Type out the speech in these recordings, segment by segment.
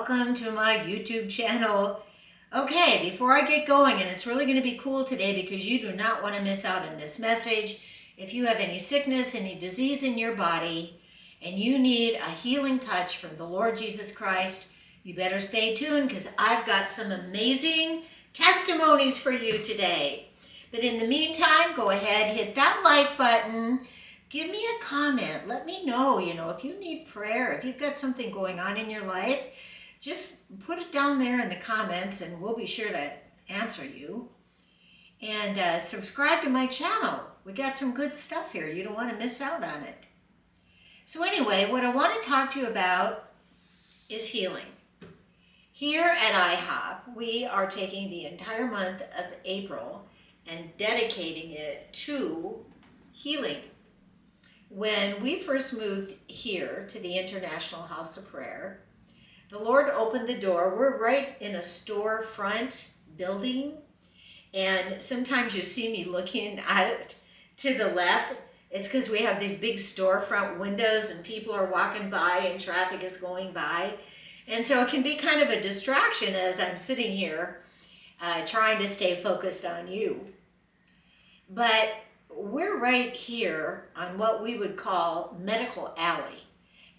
welcome to my YouTube channel. Okay, before I get going, and it's really going to be cool today because you do not want to miss out on this message. If you have any sickness, any disease in your body, and you need a healing touch from the Lord Jesus Christ, you better stay tuned because I've got some amazing testimonies for you today. But in the meantime, go ahead, hit that like button. Give me a comment. Let me know, if you need prayer, if you've got something going on in your life, just put it down there in the comments and we'll be sure to answer you. And subscribe to my channel. We got some good stuff here. You don't want to miss out on it. So anyway, what I want to talk to you about is healing. Here at IHOP, we are taking the entire month of April and dedicating it to healing. When we first moved here to the International House of Prayer, the Lord opened the door. We're right in a storefront building, and sometimes you see me looking out to the left. It's because we have these big storefront windows and people are walking by and traffic is going by. And so it can be kind of a distraction as I'm sitting here trying to stay focused on you. But we're right here on what we would call Medical Alley.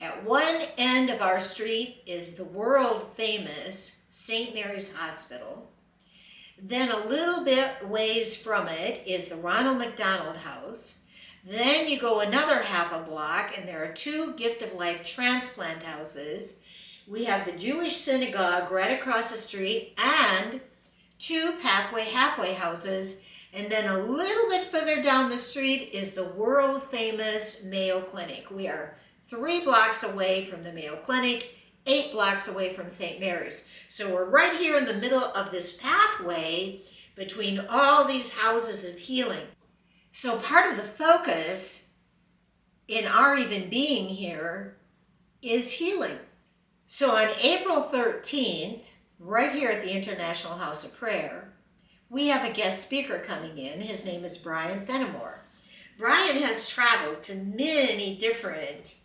At one end of our street is the world famous St. Mary's Hospital. Then a little bit ways from it is the Ronald McDonald House. Then you go another half a block and there are two Gift of Life transplant houses. We have the Jewish synagogue right across the street and two Pathway Halfway houses. And then a little bit further down the street is the world famous Mayo Clinic. We are 3 blocks away from the Mayo Clinic, 8 blocks away from St. Mary's. So we're right here in the middle of this pathway between all these houses of healing. So part of the focus in our even being here is healing. So on April 13th, right here at the International House of Prayer, we have a guest speaker coming in. His name is Brian Fenimore. Brian has traveled to many different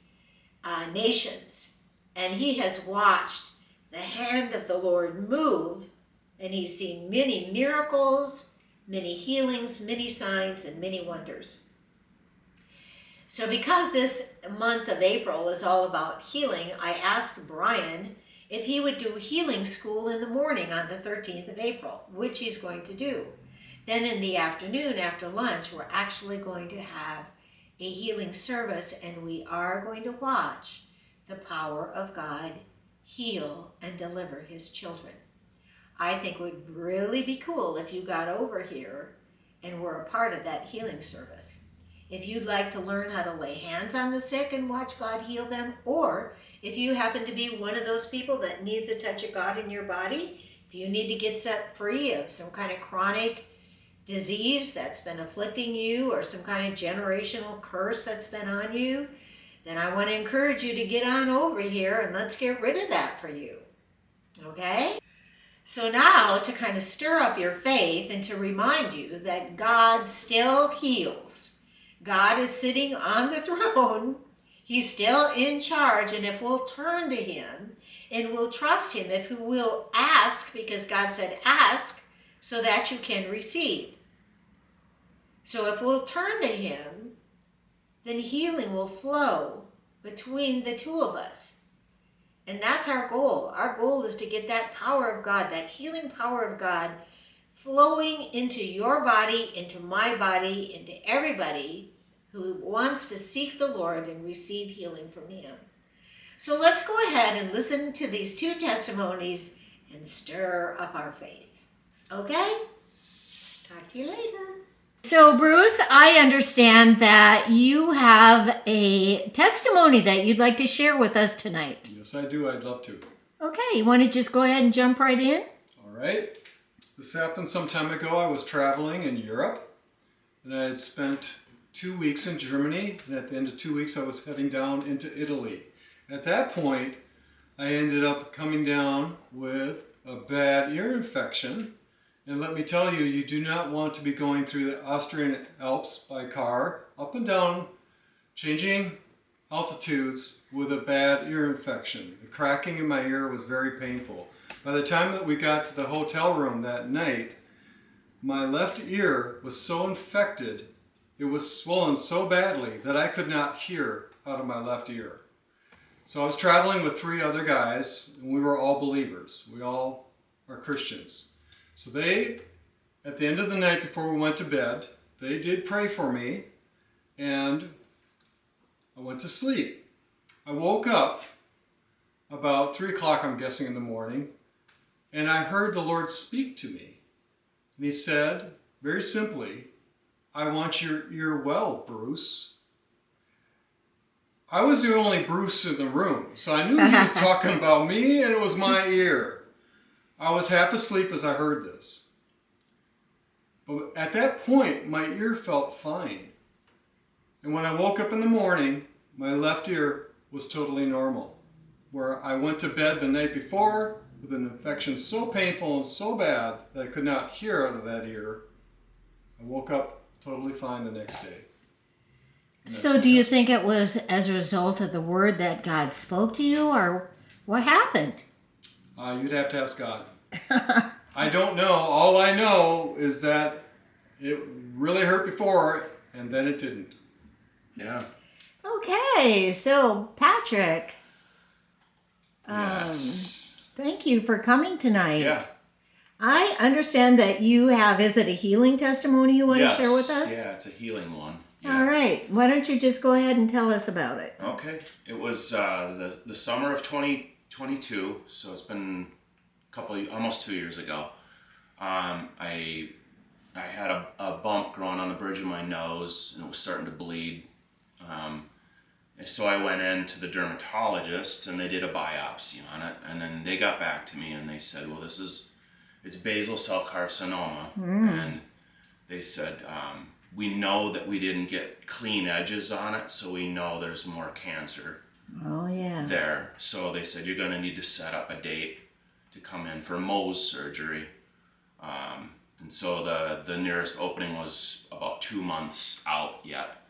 nations, and he has watched the hand of the Lord move, and he's seen many miracles, many healings, many signs, and many wonders. So because this month of April is all about healing, I asked Brian if he would do healing school in the morning on the 13th of April, which he's going to do. Then in the afternoon after lunch, we're actually going to have a healing service, and we are going to watch the power of God heal and deliver his children. I think it would really be cool if you got over here and were a part of that healing service. If you'd like to learn how to lay hands on the sick and watch God heal them, or if you happen to be one of those people that needs a touch of God in your body, if you need to get set free of some kind of chronic disease that's been afflicting you or some kind of generational curse that's been on you, then I want to encourage you to get on over here and let's get rid of that for you. Okay? So now to kind of stir up your faith and to remind you that God still heals. God is sitting on the throne. He's still in charge, and if we'll turn to him and we'll trust him, if we will ask, because God said ask so that you can receive. So if we'll turn to him, then healing will flow between the two of us. And that's our goal. Our goal is to get that power of God, that healing power of God, flowing into your body, into my body, into everybody who wants to seek the Lord and receive healing from him. So let's go ahead and listen to these two testimonies and stir up our faith. Okay? Talk to you later. So Bruce, I understand that you have a testimony that you'd like to share with us tonight. Yes, I do. I'd love to. Okay, you want to just go ahead and jump right in? All right. This happened some time ago. I was traveling in Europe, and I had spent 2 weeks in Germany, and at the end of 2 weeks I was heading down into Italy. At that point, I ended up coming down with a bad ear infection, and let me tell you, you do not want to be going through the Austrian Alps by car, up and down, changing altitudes with a bad ear infection. The cracking in my ear was very painful. By the time that we got to the hotel room that night, my left ear was so infected, it was swollen so badly that I could not hear out of my left ear. So I was traveling with 3 other guys, and we were all believers. We all are Christians. So they, at the end of the night before we went to bed, they did pray for me, and I went to sleep. I woke up about 3 o'clock, I'm guessing, in the morning, and I heard the Lord speak to me. And he said, very simply, I want your ear well, Bruce. I was the only Bruce in the room, so I knew he was talking about me, and it was my ear. I was half asleep as I heard this. But at that point, my ear felt fine. And when I woke up in the morning, my left ear was totally normal. Where I went to bed the night before with an infection so painful and so bad that I could not hear out of that ear, I woke up totally fine the next day. So do you think it was as a result of the word that God spoke to you, or what happened? You'd have to ask God. I don't know. All I know is that it really hurt before, and then it didn't. Yeah. Okay, so Patrick, Yes. thank you for coming tonight. Yeah. I understand that you have, is it a healing testimony you want to share with us? Yeah, it's a healing one. Yeah. All right. Why don't you just go ahead and tell us about it? Okay. It was the summer of 2022, so it's been almost 2 years ago. I had a bump growing on the bridge of my nose, and it was starting to bleed. And so I went in to the dermatologist, and they did a biopsy on it, and then they got back to me and they said, well, it's basal cell carcinoma, and they said, we know that we didn't get clean edges on it, so we know there's more cancer there. So they said, you're going to need to set up a date to come in for Mohs surgery. And so the nearest opening was about 2 months out yet.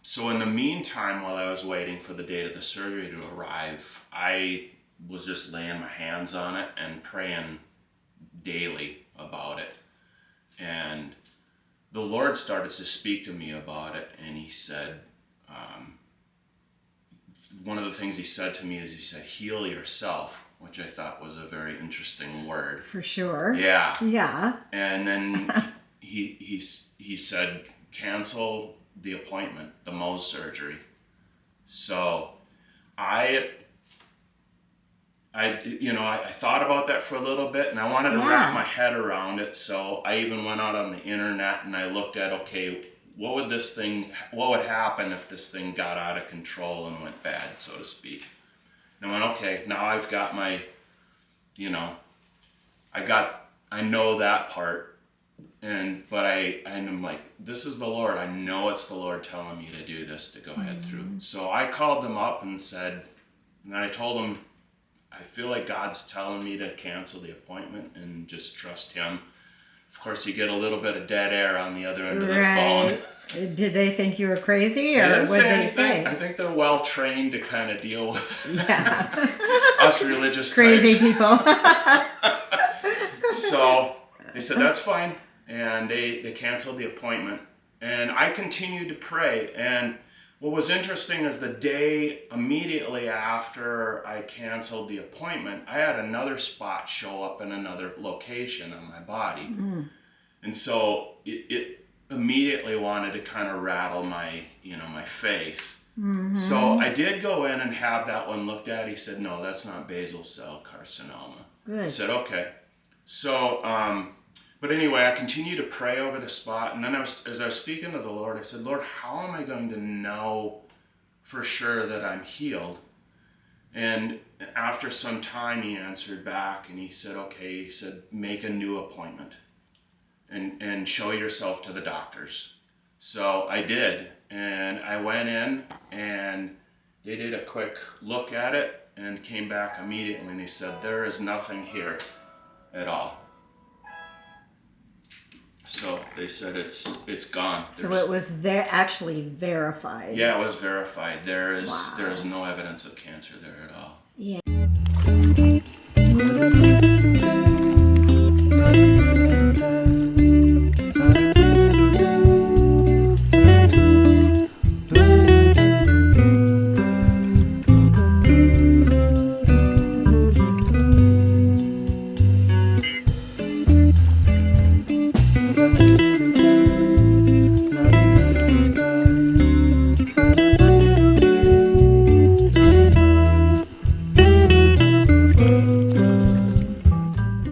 So in the meantime, while I was waiting for the date of the surgery to arrive, I was just laying my hands on it and praying daily about it. And the Lord started to speak to me about it, and he said, one of the things he said to me is, he said, heal yourself, which I thought was a very interesting word. For sure. Yeah. Yeah. And then he said, cancel the appointment, the Mohs surgery. So I thought about that for a little bit, and I wanted to wrap my head around it. So I even went out on the internet and I looked at, okay, what would happen if this thing got out of control and went bad, so to speak. And I went, okay, now I've got my, I know that part, but I'm like, this is the Lord. I know it's the Lord telling me to do this, to go ahead through. So I called them up and I told them, I feel like God's telling me to cancel the appointment and just trust him. Of course, you get a little bit of dead air on the other end of the phone. Did they think you were crazy, or what did they say? I think they're well trained to kind of deal with us religious crazy types. people. So they said, that's fine. And they canceled the appointment. And I continued to pray. And what was interesting is the day immediately after I canceled the appointment, I had another spot show up in another location on my body. And so it immediately wanted to kind of rattle my faith. So I did go in and have that one looked at. He said, no, that's not basal cell carcinoma. Good. I said, okay. So, but anyway, I continued to pray over the spot, and then as I was speaking to the Lord, I said, Lord, how am I going to know for sure that I'm healed? And after some time, he answered back, and he said, okay, he said, make a new appointment and show yourself to the doctors. So I did, and I went in, and they did a quick look at it and came back immediately, and they said, there is nothing here at all. So they said it's gone. So it was actually verified. Yeah, it was verified. There is Wow. no evidence of cancer there at all. Yeah. Da